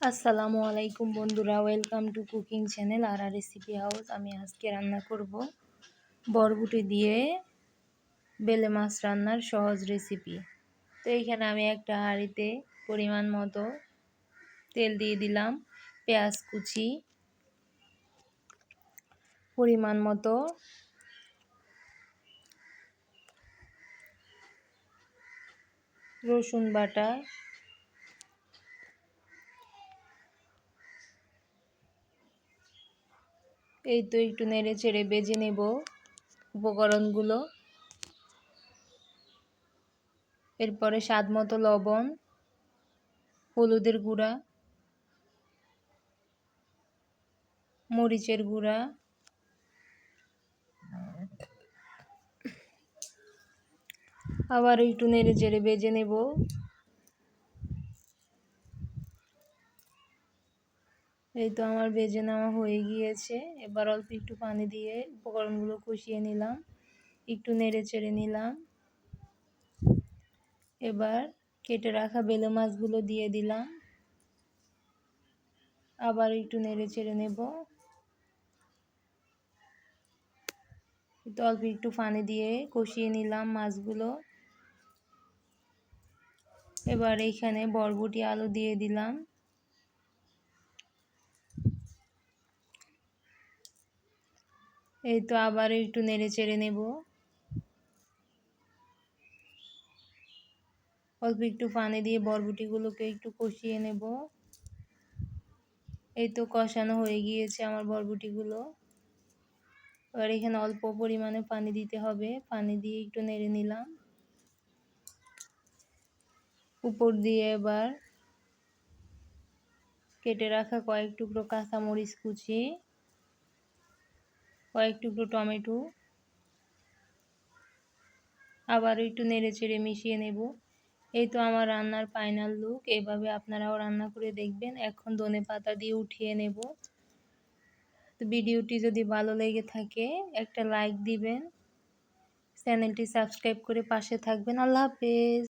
আসসালামু আলাইকুম বন্ধুরা, ওয়েলকাম টু কুকিং চ্যানেল আর রেসিপি হাউস। আমি আজকে রান্না করব বরবটি দিয়ে বেলে মাছ রান্নার সহজ রেসিপি। তো এইখানে আমি একটা হাঁড়িতে পরিমাণ মতো তেল দিয়ে দিলাম, পেঁয়াজ কুচি, পরিমাণ মতো রসুন বাটা, এই তো একটু নেড়ে চেড়ে ভেজে নেব উপকরণগুলো। এরপরে স্বাদ মতো লবণ, হলুদের গুঁড়া, মরিচের গুঁড়া, আবার একটু নেড়ে চেড়ে ভেজে নেব। এই তো আমার ভেজে নেওয়া হয়ে গিয়েছে। এবার অল্প একটু পানি দিয়ে উপকরণগুলো কষিয়ে নিলাম, একটু নেড়ে চেড়ে নিলাম। এবার কেটে রাখা বেলে মাছগুলো দিয়ে দিলাম, আবার একটু নেড়ে চেড়ে নেব। তো অল্প একটু পানি দিয়ে কষিয়ে নিলাম মাছগুলো। এবার এইখানে বরবটি আলু দিয়ে দিলাম, এই তো আবার একটু নেড়ে চেড়ে নেব। অল্প একটু পানি দিয়ে বরবটিগুলোকে একটু কষিয়ে নেব। এই তো কষানো হয়ে গিয়েছে আমার বরবটিগুলো। এবার এখানে অল্প পরিমাণে পানি দিতে হবে, পানি দিয়ে একটু নেড়ে নিলাম। উপর দিয়ে এবার কেটে রাখা কয়েক টুকরো কাঁচামরিচ কুচি, কয়েক টুকরো টমেটো, আবার একটু নেড়ে চেড়ে মিশিয়ে নেব। এই তো আমার রান্নার ফাইনাল লুক। এভাবে আপনারাও রান্না করে দেখবেন। এখন ধনেপাতা দিয়ে উঠিয়ে নেব। তো ভিডিওটি যদি ভালো লেগে থাকে একটা লাইক দিবেন, চ্যানেলটি সাবস্ক্রাইব করে পাশে থাকবেন। আল্লাহ হাফেজ।